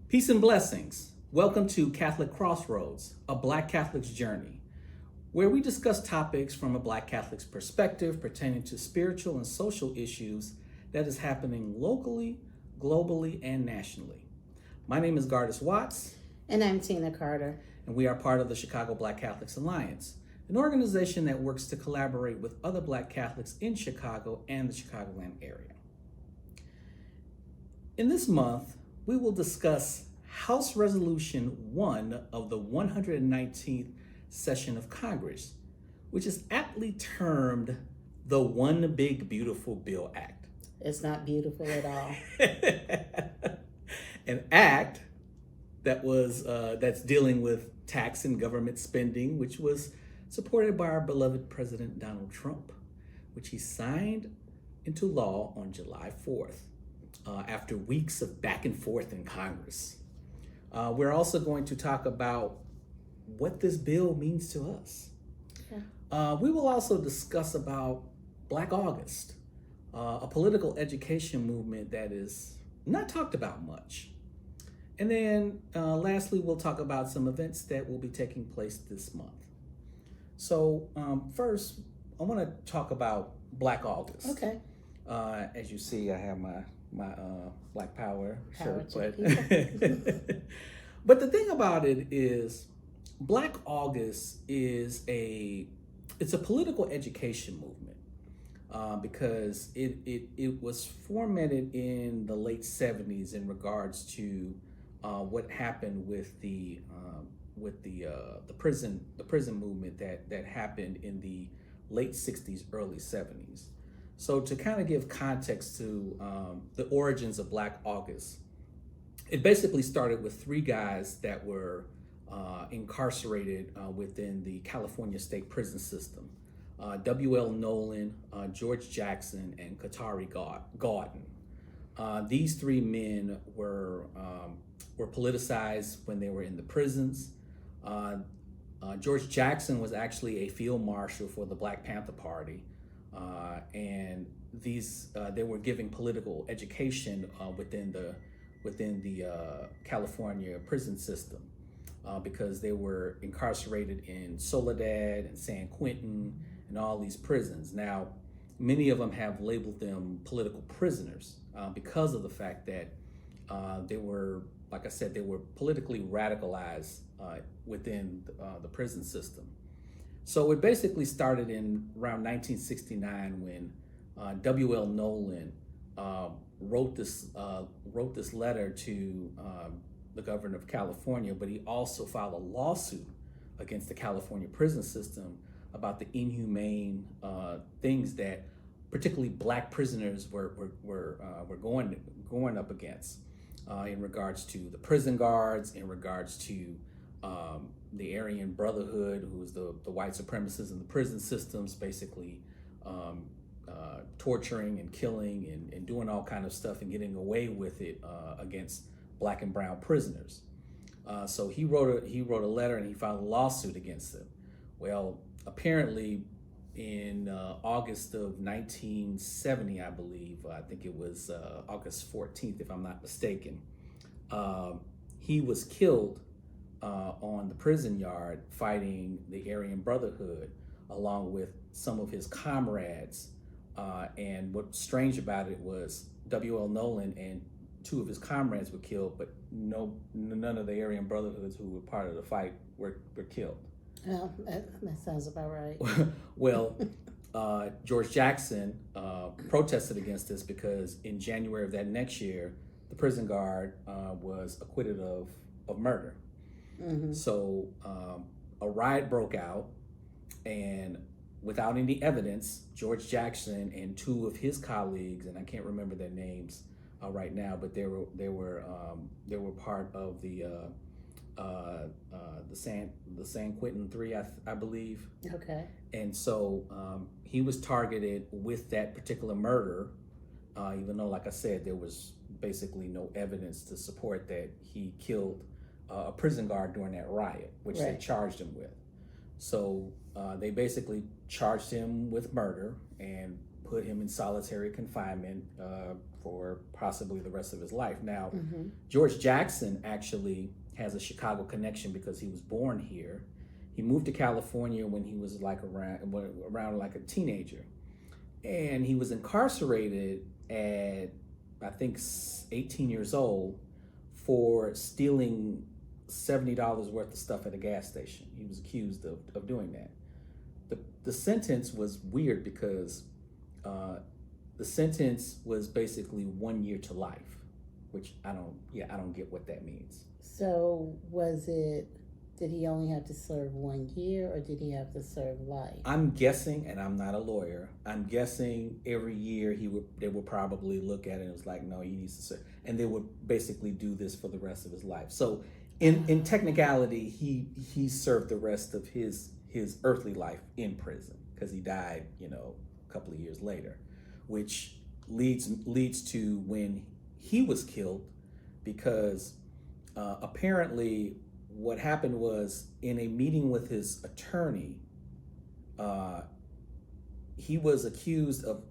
Peace and blessings. Welcome to Catholic Crossroads, a Black Catholic's journey, where we discuss topics from a Black Catholic's perspective pertaining to spiritual and social issues that is happening locally, globally, and nationally. My name is Gardis Watts. And I'm Tina Carter. And we are part of the Chicago Black Catholics Alliance, an organization that works to collaborate with other Black Catholics in Chicago and the Chicagoland area. In this month, we will discuss House Resolution 1 of the 119th session of Congress, which is aptly termed the One Big Beautiful Bill Act. It's not beautiful at all. An act that was that's dealing with tax and government spending, which was supported by our beloved President Donald Trump, which he signed into law on July 4th. After weeks of back and forth in Congress. We're also going to talk about what this bill means to us. Yeah. We will also discuss about Black August, a political education movement that is not talked about much. And then lastly, we'll talk about some events that will be taking place this month. So first, I want to talk about Black August. Okay. As you see, I have my Black Power shirt, but the thing about it is Black August is it's a political education movement because it was formatted in the late 70s in regards to what happened with the prison movement that happened in the late 60s, early 70s. So to kind of give context to the origins of Black August, it basically started with three guys that were incarcerated within the California state prison system. W.L. Nolan, George Jackson, and Katari Gordon. These three men were politicized when they were in the prisons. George Jackson was actually a field marshal for the Black Panther Party. And they were giving political education within the California prison system because they were incarcerated in Soledad and San Quentin and all these prisons. Now, many of them have labeled them political prisoners because of the fact that they were, like I said, they were politically radicalized within the prison system. So it basically started in around 1969 when W.L. Nolan wrote this letter to the governor of California, but he also filed a lawsuit against the California prison system about the inhumane things that particularly Black prisoners were going up against in regards to the prison guards, in regards to the Aryan Brotherhood, who was the white supremacists in the prison systems, basically torturing and killing and doing all kind of stuff and getting away with it against Black and brown prisoners. So he wrote a letter and he filed a lawsuit against them. Well, apparently in August of 1970, I believe, I think it was August 14th, if I'm not mistaken, he was killed on the prison yard fighting the Aryan Brotherhood along with some of his comrades. And what's strange about it was W.L. Nolan and two of his comrades were killed, but none of the Aryan Brotherhoods who were part of the fight were killed. Well, that sounds about right. Well, George Jackson protested against this because in January of that next year, the prison guard was acquitted of murder. Mm-hmm. So a riot broke out, and without any evidence, George Jackson and two of his colleagues, and I can't remember their names right now, but they were part of the San Quentin 3, I believe. Okay. And so he was targeted with that particular murder, even though, like I said, there was basically no evidence to support that he killed a prison guard during that riot, which They charged him with. So they basically charged him with murder and put him in solitary confinement for possibly the rest of his life. Now, George Jackson actually has a Chicago connection because he was born here. He moved to California when he was like around like a teenager, and he was incarcerated at, I think, 18 years old for stealing $70 worth of stuff at a gas station. He was accused of doing that. The sentence was weird because the sentence was basically 1 year to life, which I don't get what that means. So did he only have to serve 1 year, or did he have to serve life? I'm guessing, and I'm not a lawyer, I'm guessing every year they would probably look at it and it was like, no, he needs to serve. And they would basically do this for the rest of his life. So in technicality, he served the rest of his earthly life in prison because he died, a couple of years later, which leads to when he was killed, because apparently what happened was, in a meeting with his attorney, he was accused of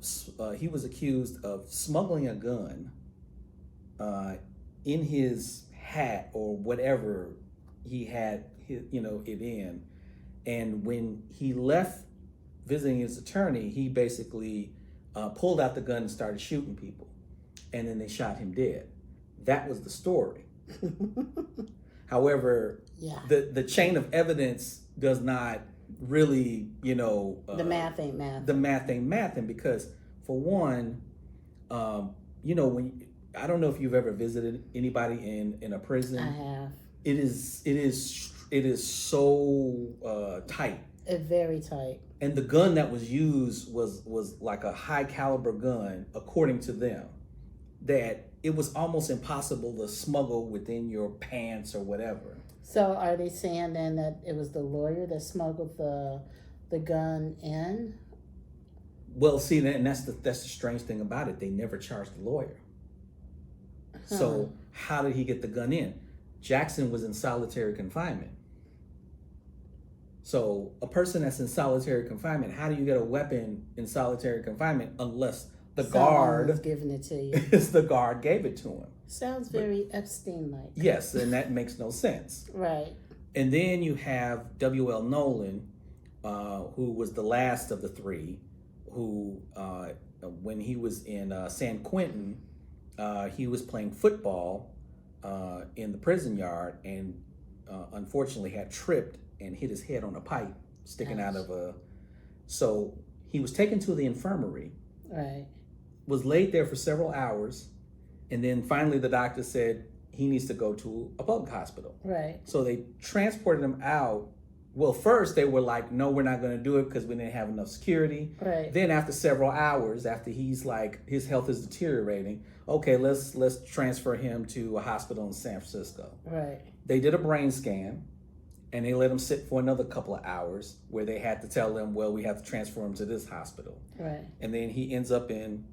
smuggling a gun in his hat or whatever he had it in. And when he left visiting his attorney, he basically pulled out the gun and started shooting people, and then they shot him dead. That was the story. However, the chain of evidence does not really, the math ain't math. The math ain't mathing because, for one, when I don't know if you've ever visited anybody in a prison. I have. It is so tight. Very tight. And the gun that was used was like a high caliber gun, according to them, that it was almost impossible to smuggle within your pants or whatever. So are they saying then that it was the lawyer that smuggled the gun in? Well, see, and that's the strange thing about it. They never charged the lawyer. So how did he get the gun in? Jackson was in solitary confinement. So a person that's in solitary confinement, how do you get a weapon in solitary confinement unless the guard was giving it to you? The guard gave it to him. Sounds very Epstein-like. Yes, and that makes no sense. Right. And then you have W.L. Nolan, who was the last of the three, who when he was in San Quentin, he was playing football in the prison yard and unfortunately had tripped and hit his head on a pipe sticking out of a... So he was taken to the infirmary. Right. Was laid there for several hours, and then finally the doctor said he needs to go to a public hospital. Right. So they transported him out. Well, first they were like, no, we're not going to do it because we didn't have enough security. Right. Then after several hours, after he's like, his health is deteriorating, okay, let's transfer him to a hospital in San Francisco. Right. They did a brain scan, and they let him sit for another couple of hours where they had to tell him, well, we have to transfer him to this hospital. Right. And then he ends up in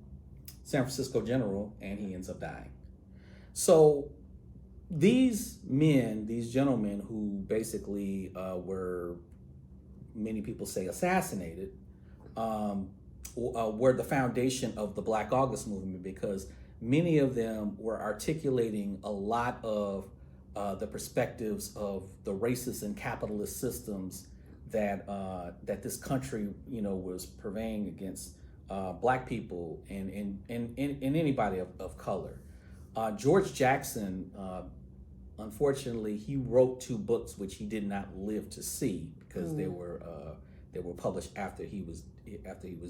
San Francisco General, and he ends up dying. So these gentlemen who basically were, many people say, assassinated, were the foundation of the Black August movement, because many of them were articulating a lot of the perspectives of the racist and capitalist systems that this country, was purveying against Black people and anybody of color. George Jackson, unfortunately, he wrote 2 books which he did not live to see because they were published after he was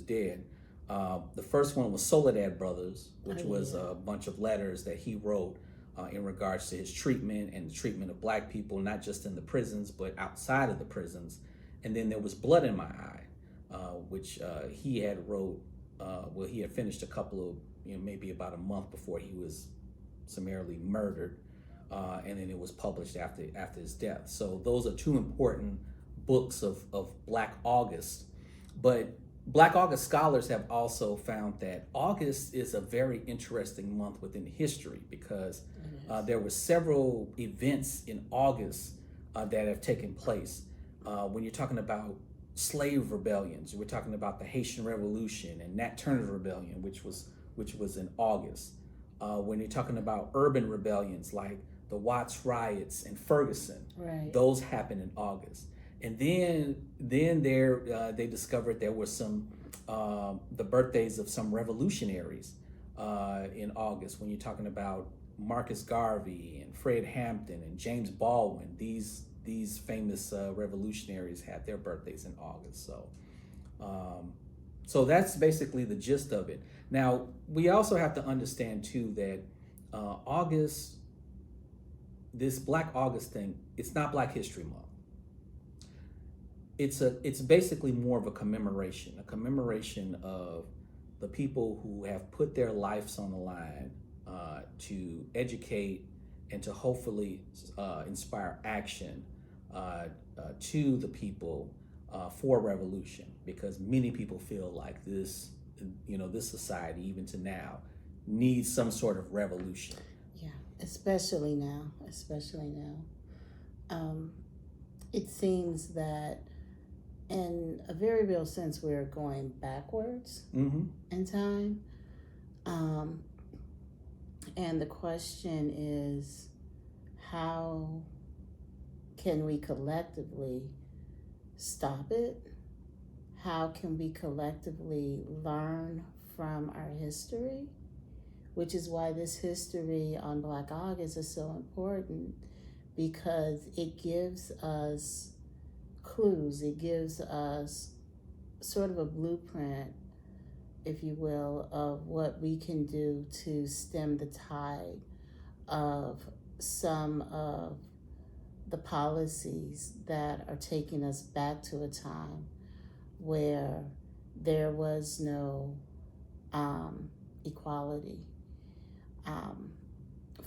dead. The first one was Soledad Brothers, which was a bunch of letters that he wrote in regards to his treatment and the treatment of Black people, not just in the prisons, but outside of the prisons. And then there was Blood in My Eye, which he had wrote, he had finished a couple of, maybe about a month before he was summarily murdered. And then it was published after his death. So those are 2 important books of Black August. But Black August scholars have also found that August is a very interesting month within history because there were several events in August that have taken place. When you're talking about slave rebellions. We're talking about the Haitian Revolution and Nat Turner's Rebellion, which was in August. When you're talking about urban rebellions like the Watts riots in Ferguson, Right. those happened in August. And then they discovered there were some the birthdays of some revolutionaries in August. When you're talking about Marcus Garvey and Fred Hampton and James Baldwin, these famous revolutionaries had their birthdays in August. So that's basically the gist of it. Now, we also have to understand too that August, this Black August thing, it's not Black History Month. It's basically more of a commemoration of the people who have put their lives on the line to educate and to hopefully inspire action to the people for revolution, because many people feel like this society, even to now, needs some sort of revolution. Yeah, especially now. It seems that in a very real sense, we're going backwards in time. And the question is, how can we collectively stop it? How can we collectively learn from our history? Which is why this history on Black August is so important, because it gives us clues, it gives us sort of a blueprint, if you will, of what we can do to stem the tide of some of the policies that are taking us back to a time where there was no equality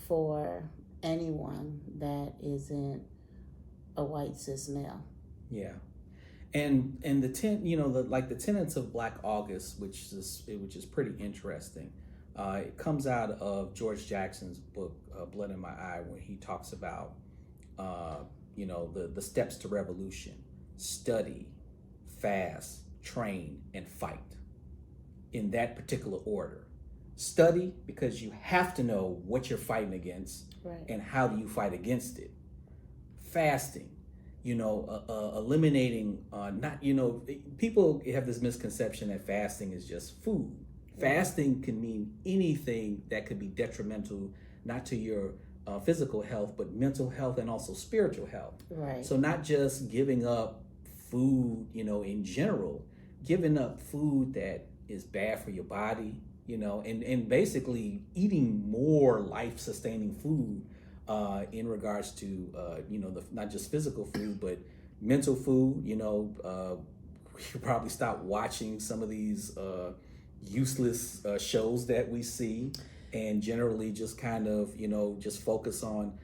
for anyone that isn't a white cis male. Yeah, and the the tenets of Black August, which is pretty interesting. It comes out of George Jackson's book Blood in My Eye, where he talks about the steps to revolution: study, fast, train, and fight. In that particular order. Study, because you have to know what you're fighting against, right, and how do you fight against it. Fasting, eliminating, people have this misconception that fasting is just food. Fasting can mean anything that could be detrimental, not to your physical health, but mental health and also spiritual health. Right. So not just giving up food, in general, giving up food that is bad for your body, and basically eating more life-sustaining food in regards to, not just physical food, but mental food. We probably stop watching some of these useless shows that we see, and generally just kind of, just focus on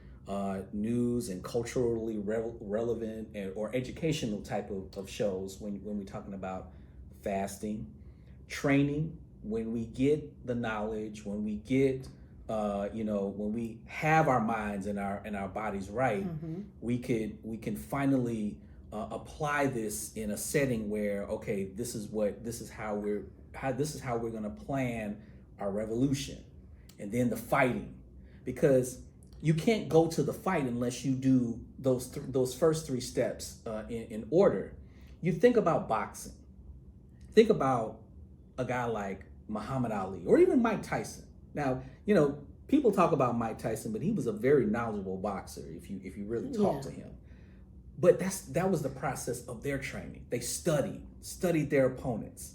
news and culturally relevant or educational type of shows when we're talking about fasting. Training, when we get the knowledge, when we get when we have our minds and our bodies right, we can finally apply this in a setting where, okay, this is how we're going to plan our revolution. And then the fighting, because you can't go to the fight unless you do those first three steps in order. You think about boxing. Think about a guy like Muhammad Ali or even Mike Tyson. Now, people talk about Mike Tyson, but he was a very knowledgeable boxer if you really talk to him. But that was the process of their training. They studied their opponents.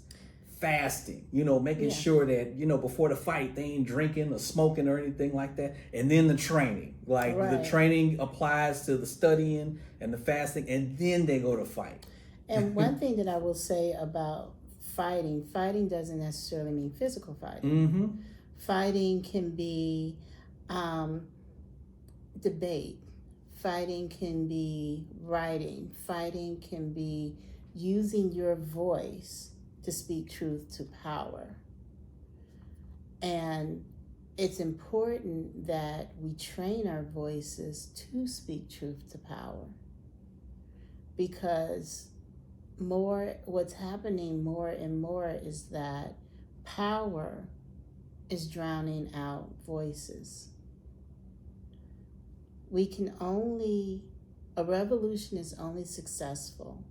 Fasting, making sure that, before the fight, they ain't drinking or smoking or anything like that. And then the training, the training applies to the studying and the fasting, and then they go to fight. And one thing that I will say about fighting doesn't necessarily mean physical fighting. Fighting can be debate. Fighting can be writing. Fighting can be using your voice to speak truth to power. And it's important that we train our voices to speak truth to power, because what's happening more and more is that power is drowning out voices. A revolution is only successful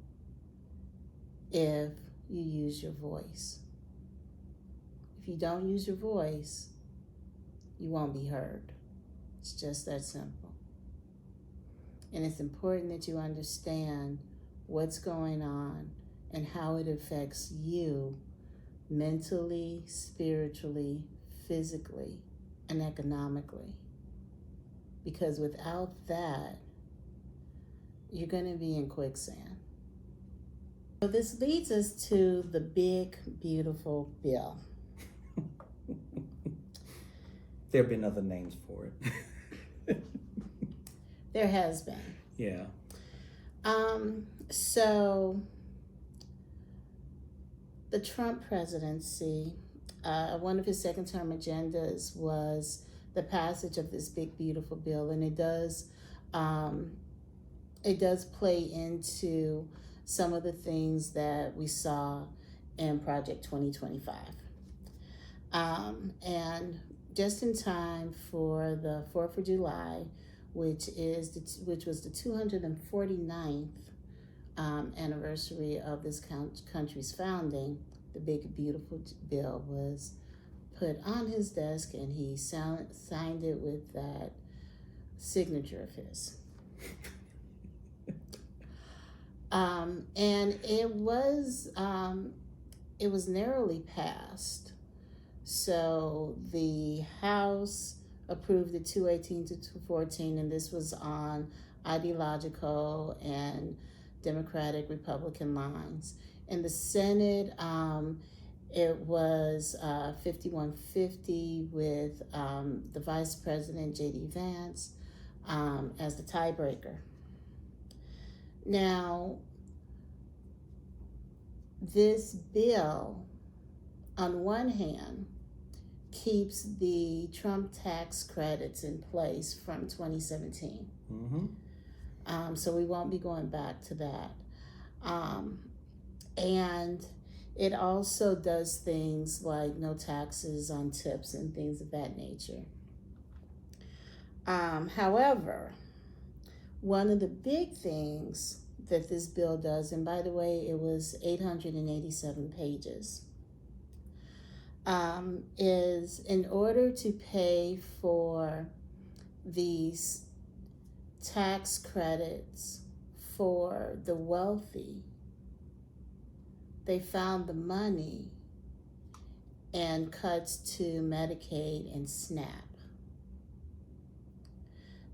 if you use your voice. If you don't use your voice, you won't be heard. It's just that simple. And it's important that you understand what's going on and how it affects you mentally, spiritually, physically, and economically. Because without that, you're going to be in quicksand. So this leads us to the big, beautiful bill. There have been other names for it. There has been. Yeah. So the Trump presidency, one of his second term agendas was the passage of this big, beautiful bill, and it does play into some of the things that we saw in Project 2025. And just in time for the 4th of July, which was the 249th anniversary of this country's founding, the big, beautiful bill was put on his desk, and he signed it with that signature of his. And it was narrowly passed. So the House approved it 218 to 214, and this was on ideological and Democratic Republican lines. In the Senate, it was 51-50 with the Vice President, J.D. Vance, as the tiebreaker. Now, this bill, on one hand, keeps the Trump tax credits in place from 2017. Mm-hmm. So we won't be going back to that. And it also does things like no taxes on tips and things of that nature. However, one of the big things that this bill does, and by the way, it was 887 pages, is in order to pay for these tax credits for the wealthy, they found the money and cuts to Medicaid and SNAP.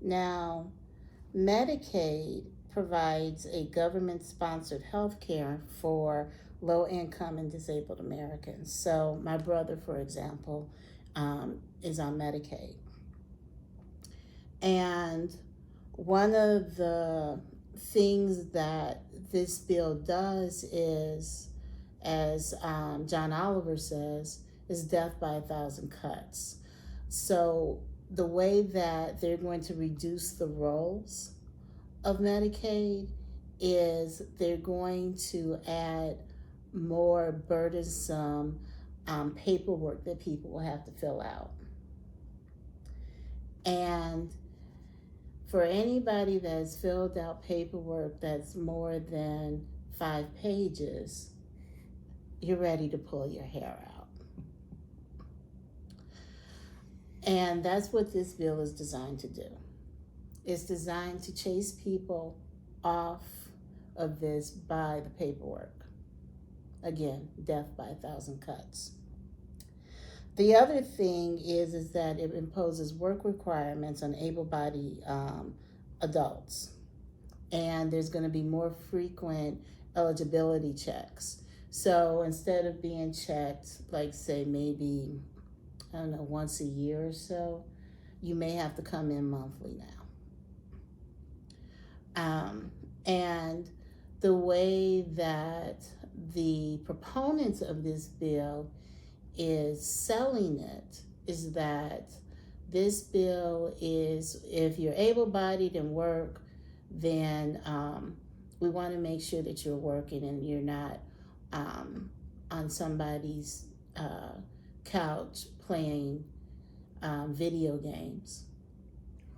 Now, Medicaid provides a government-sponsored health care for low-income and disabled Americans. So my brother, for example, is on Medicaid. And one of the things that this bill does is, as John Oliver says, is death by 1,000 cuts. So the way that they're going to reduce the rolls of Medicaid is they're going to add more burdensome paperwork that people will have to fill out. And for anybody that's filled out paperwork that's more than 5 pages, you're ready to pull your hair out. And that's what this bill is designed to do. It's designed to chase people off of this by the paperwork. Again, death by 1,000 cuts. The other thing is that it imposes work requirements on able-bodied adults. And there's going to be more frequent eligibility checks. So instead of being checked, like say maybe, I don't know, once a year or so, you may have to come in monthly now. And the way that the proponents of this bill is selling it is that this bill is, if you're able-bodied and work, then we want to make sure that you're working and you're not on somebody's couch playing video games.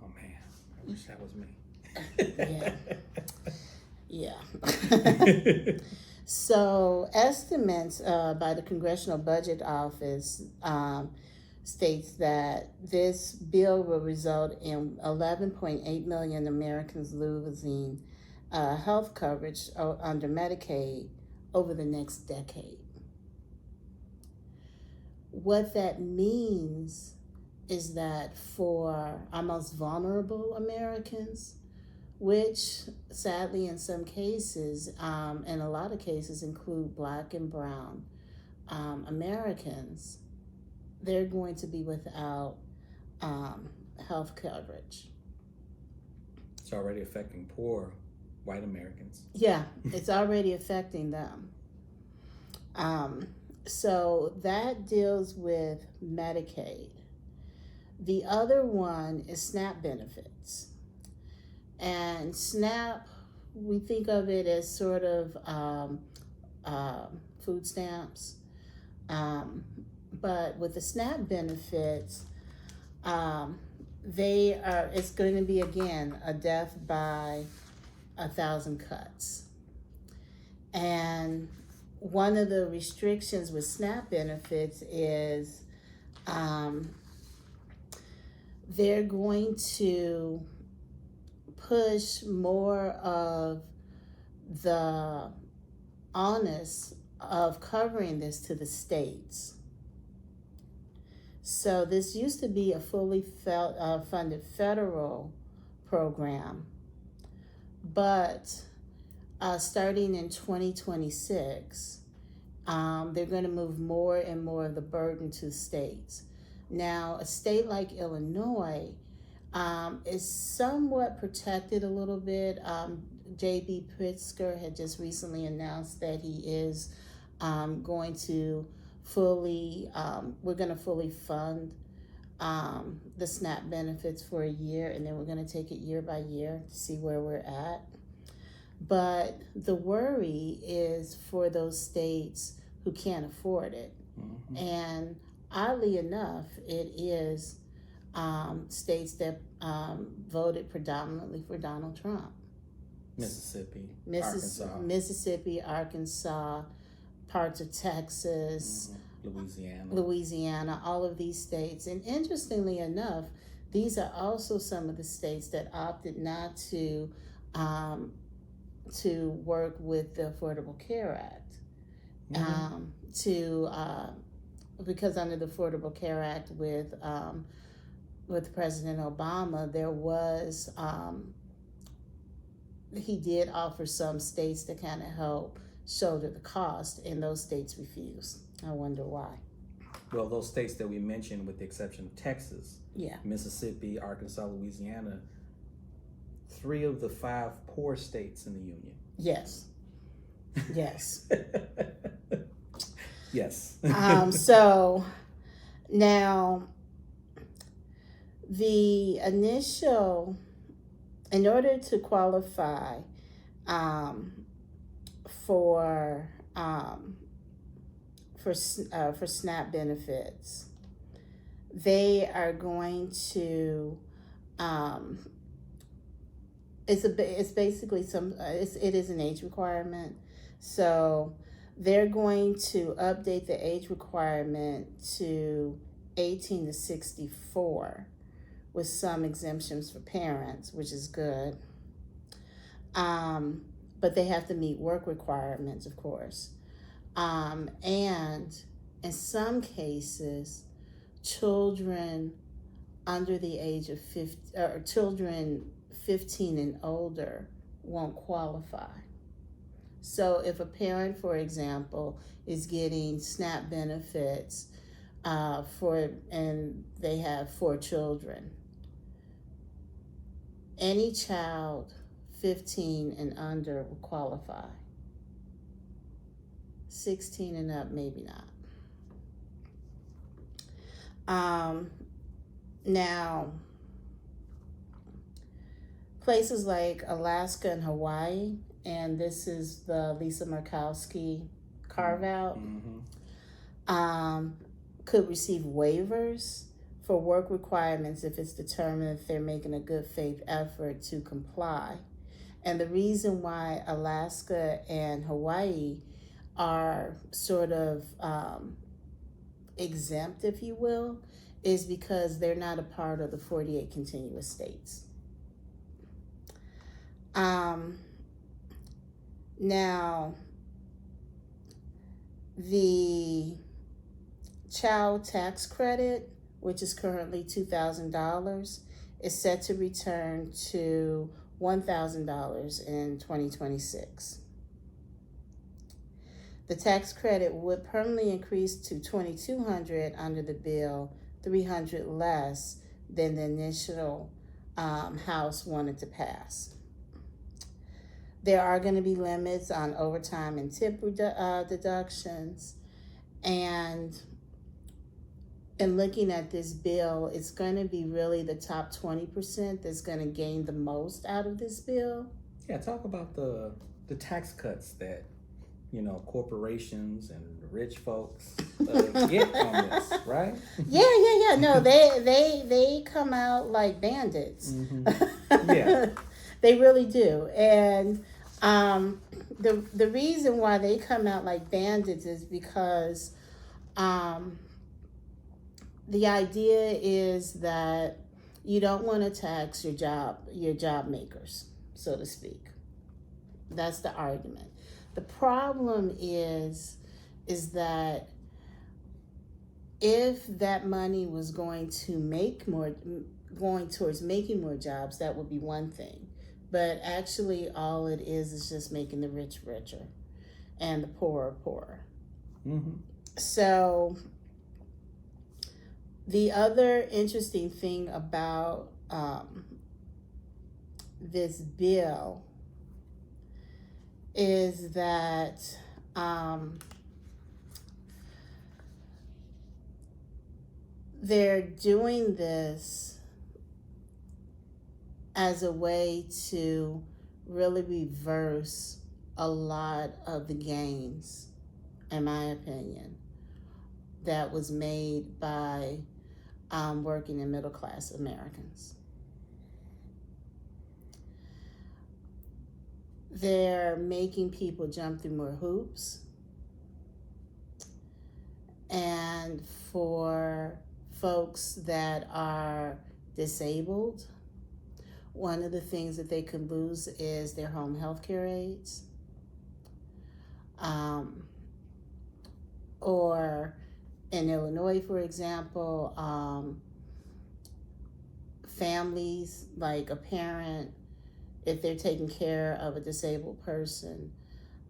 Oh man, I wish that was me. Yeah. So estimates by the Congressional Budget Office states that this bill will result in 11.8 million Americans losing health coverage under Medicaid over the next decade. What that means is that for our most vulnerable Americans, which sadly in some cases, in a lot of cases include Black and brown Americans, they're going to be without health coverage. It's already affecting poor white Americans. Yeah, it's already affecting them. So that deals with Medicaid. The other one is SNAP benefits. And SNAP, we think of it as sort of food stamps. But with the SNAP benefits, it's going to be, again, a death by 1,000 cuts. And one of the restrictions with SNAP benefits is they're going to push more of the onus of covering this to the states. So this used to be a fully funded federal program, but starting in 2026, they're going to move more and more of the burden to states. Now, a state like Illinois is somewhat protected a little bit. J.B. Pritzker had just recently announced that he is going to we're going to fully fund the SNAP benefits for a year, and then we're going to take it year by year to see where we're at. But the worry is for those states who can't afford it. Mm-hmm. And oddly enough, it is states that voted predominantly for Donald Trump. Mississippi, Arkansas, parts of Texas, Louisiana, all of these states. And interestingly enough, these are also some of the states that opted not to work with the Affordable Care Act. Mm-hmm. Because under the Affordable Care Act with President Obama, there was he did offer some states to kind of help shoulder the cost, and those states refused. I wonder why. Well, those states that we mentioned, with the exception of Texas, Mississippi, Arkansas, Louisiana, 3 of the 5 poor states in the union. Yes. Yes. Yes. So now the initial, in order to qualify for SNAP benefits, they are going to it's basically it is an age requirement. So they're going to update the age requirement to 18 to 64 with some exemptions for parents, which is good. But they have to meet work requirements, of course. And in some cases, children under the age of 50, or children 15 and older won't qualify. So if a parent, for example, is getting SNAP benefits and they have 4 children, any child 15 and under will qualify. 16 and up, maybe not. Now, places like Alaska and Hawaii and this is the Lisa Murkowski carve out, could receive waivers for work requirements if it's determined that they're making a good faith effort to comply. And the reason why Alaska and Hawaii are sort of exempt, if you will, is because they're not a part of the 48 contiguous states. Now, the child tax credit, which is currently $2,000, is set to return to $1,000 in 2026. The tax credit would permanently increase to $2,200 under the bill, $300 less than the initial House wanted to pass. There are going to be limits on overtime and tip deductions, and in looking at this bill, it's going to be really the top 20% that's going to gain the most out of this bill. Yeah, talk about the tax cuts that, you know, corporations and rich folks get on this, right? Yeah. No, they come out like bandits. Yeah. They really do. And the reason why they come out like bandits is because the idea is that you don't want to tax your job makers, so to speak. That's the argument. The problem is that if that money was going towards making more jobs, that would be one thing. But actually, all it is just making the rich richer and the poor poorer. So the other interesting thing about this bill is that they're doing this as a way to really reverse a lot of the gains, in my opinion, that was made by working and middle class Americans. They're making people jump through more hoops. And for folks that are disabled, one of the things that they could lose is their home health care aides. Or in Illinois, for example, families, like a parent, if they're taking care of a disabled person,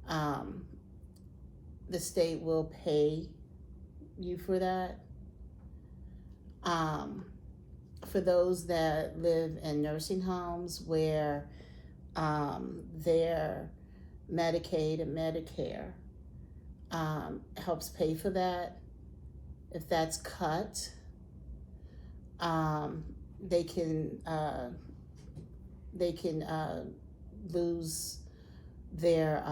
the state will pay you for that. For those that live in nursing homes where their Medicaid and Medicare helps pay for that, if that's cut, they can lose their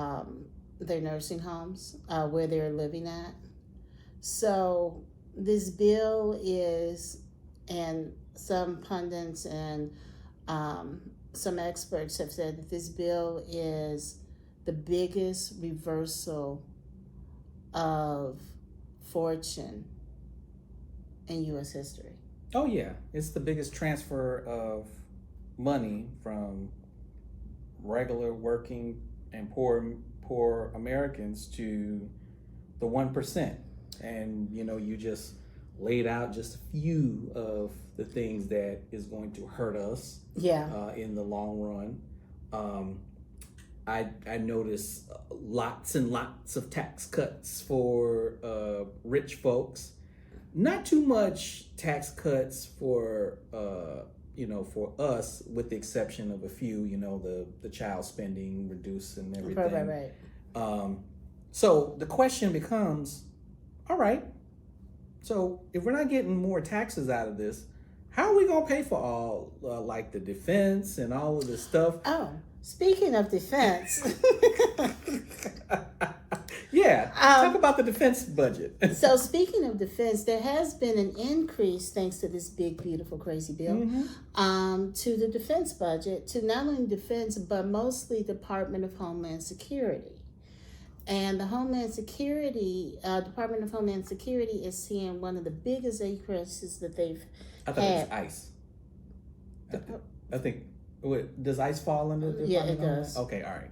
nursing homes where they're living at. So this bill is, and some pundits and some experts have said that this bill is the biggest reversal of fortune in U.S. history. Oh yeah, it's the biggest transfer of money from regular working and poor Americans to the 1%. And you know, you just laid out just a few of the things that is going to hurt us in the long run. I noticed lots and lots of tax cuts for rich folks. Not too much tax cuts for for us, with the exception of a few. You know, the child spending reduced and everything. Right. So the question becomes, all right, so if we're not getting more taxes out of this, how are we gonna pay for all like the defense and all of this stuff? Speaking of defense, Yeah, talk about the defense budget. so speaking of defense, there has been an increase thanks to this big, beautiful, crazy bill to the defense budget, to not only defense but mostly Department of Homeland Security. And the Department of Homeland Security is seeing one of the biggest increases that they've I thought it was ICE. I think. Does ICE fall under the Yeah, Department it of Homeland? does. Okay, all right.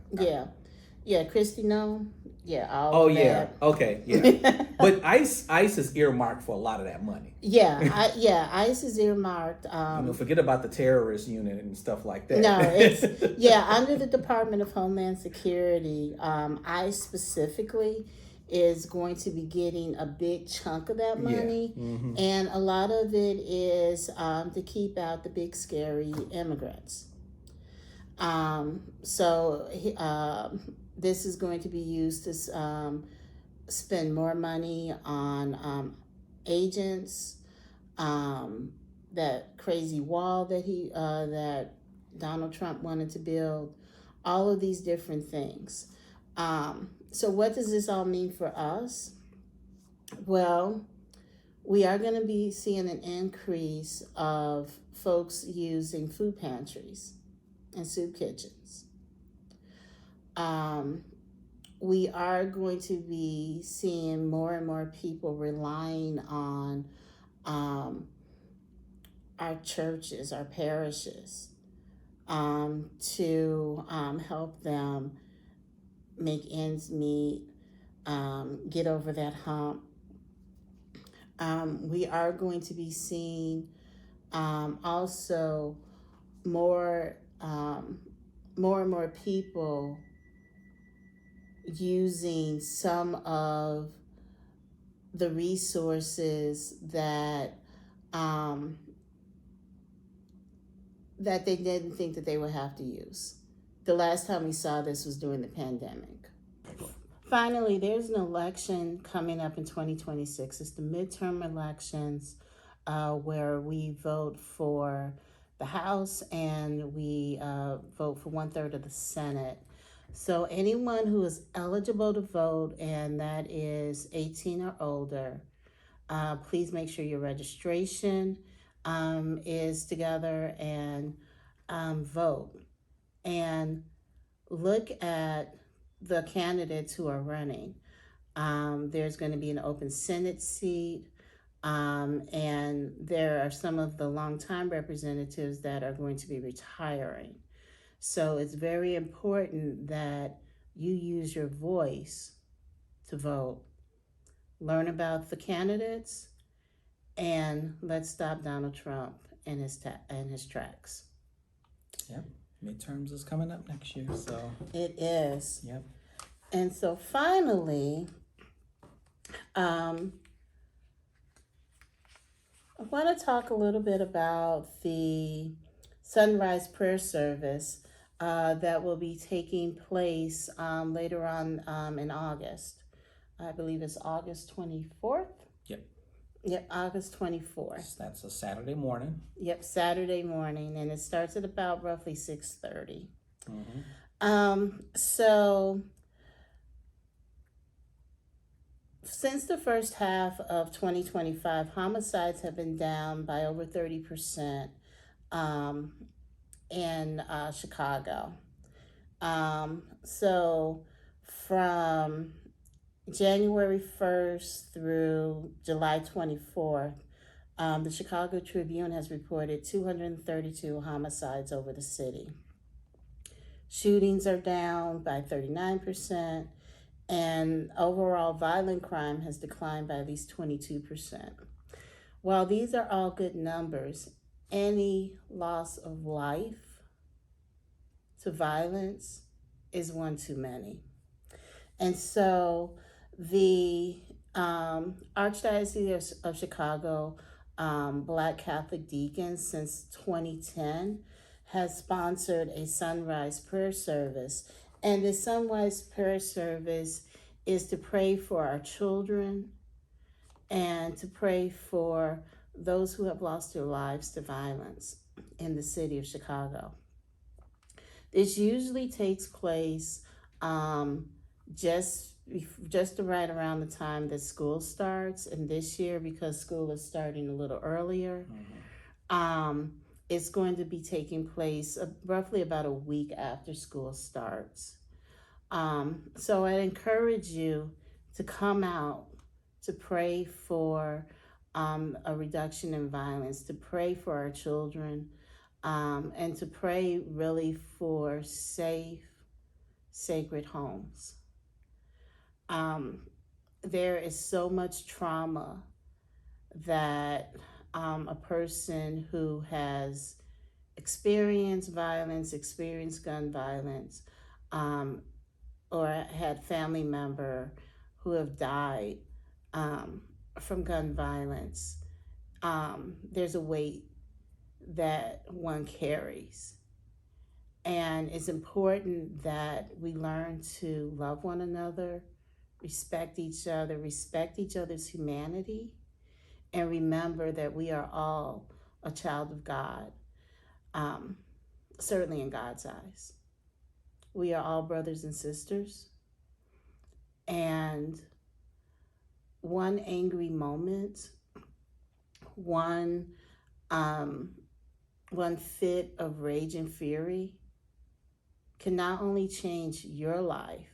Yeah, Christy, no, yeah, all Oh of yeah, that. okay, yeah. But ICE is earmarked for a lot of that money. ICE is earmarked. Forget about the terrorist unit and stuff like that. No, it's under the Department of Homeland Security. ICE specifically is going to be getting a big chunk of that money, and a lot of it is to keep out the big scary immigrants. This is going to be used to spend more money on agents, that crazy wall that Donald Trump wanted to build, all of these different things. So what does this all mean for us? Well, we are going to be seeing an increase of folks using food pantries and soup kitchens. We are going to be seeing more and more people relying on our churches, our parishes, to help them make ends meet, get over that hump. We are going to be seeing also more and more people using some of the resources that they didn't think that they would have to use. The last time we saw this was during the pandemic. Finally, there's an election coming up in 2026. It's the midterm elections, where we vote for the House and we vote for 1/3 of the Senate. So anyone who is eligible to vote, and that is 18 or older, please make sure your registration is together and vote. And look at the candidates who are running. There's going to be an open Senate seat, and there are some of the longtime representatives that are going to be retiring. So it's very important that you use your voice to vote. Learn about the candidates, and let's stop Donald Trump and his tracks. Yep. Midterms is coming up next year, so. It is. Yep. And so finally, I want to talk a little bit about the sunrise prayer service that will be taking place later on in August. I believe it's August 24th. Yep, August 24th. That's a Saturday morning. Yep, Saturday morning, and it starts at about roughly 6:30. So since the first half of 2025, homicides have been down by over 30% in Chicago. So from January 1st through July 24th, the Chicago Tribune has reported 232 homicides over the city. Shootings are down by 39%, and overall violent crime has declined by at least 22%. While these are all good numbers, any loss of life to violence is one too many. And so the Archdiocese of Chicago Black Catholic Deacons since 2010 has sponsored a sunrise prayer service. And the sunrise prayer service is to pray for our children and to pray for those who have lost their lives to violence in the city of Chicago. This usually takes place just just right around the time that school starts, and this year, because school is starting a little earlier, um, it's going to be taking place roughly about a week after school starts. So I encourage you to come out to pray for a reduction in violence, to pray for our children, and to pray really for safe, sacred homes. Um, there is so much trauma that a person who has experienced violence, experienced gun violence, um, or had family member who have died um, from gun violence, there's a weight that one carries. And it's important that we learn to love one another, respect each other, respect each other's humanity, and remember that we are all a child of God, um, certainly in God's eyes. We are all brothers and sisters. And one angry moment, one um, one fit of rage and fury can not only change your life,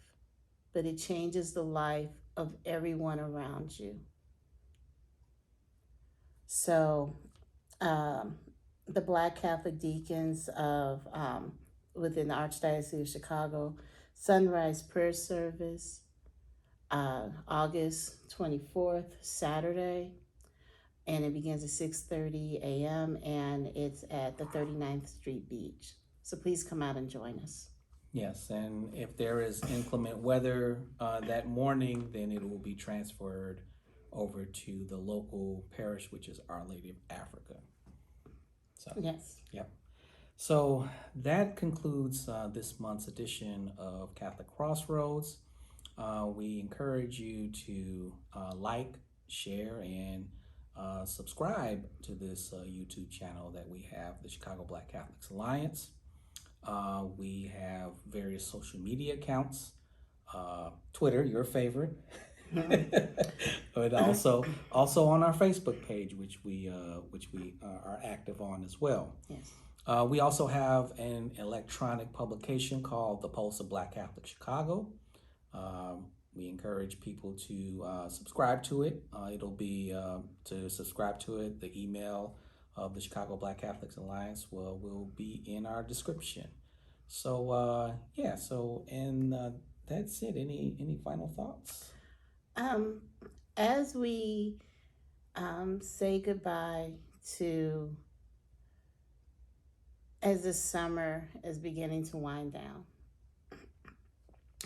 but it changes the life of everyone around you. So, the Black Catholic Deacons of within the Archdiocese of Chicago, Sunrise Prayer Service, August 24th, Saturday, and it begins at 6:30 a.m. and it's at the 39th Street Beach. So please come out and join us. Yes, and if there is inclement weather that morning, then it will be transferred over to the local parish, which is Our Lady of Africa. So, yes. Yep. So that concludes this month's edition of Catholic Crossroads. We encourage you to like, share, and subscribe to this YouTube channel that we have, the Chicago Black Catholics Alliance. We have various social media accounts, Twitter, your favorite, but also on our Facebook page, which we are active on as well. Yes. We also have an electronic publication called The Pulse of Black Catholic Chicago. We encourage people to subscribe to it. It'll be to subscribe to it. The email of the Chicago Black Catholics Alliance will be in our description. So yeah. So and that's it. Any final thoughts? As we say goodbye to, as the summer is beginning to wind down,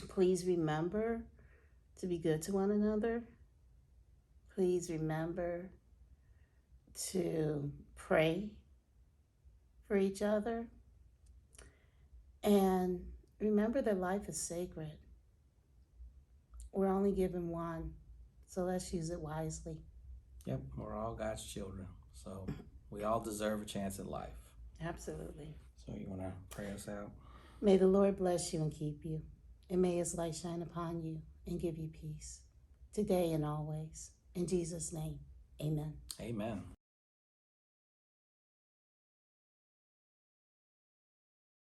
please remember to be good to one another. Please remember to pray for each other. And remember that life is sacred. We're only given one, so let's use it wisely. Yep, we're all God's children, so we all deserve a chance at life. Absolutely. So you want to pray us out? May the Lord bless you and keep you, and may his light shine upon you and give you peace, today and always. In Jesus' name, amen. Amen.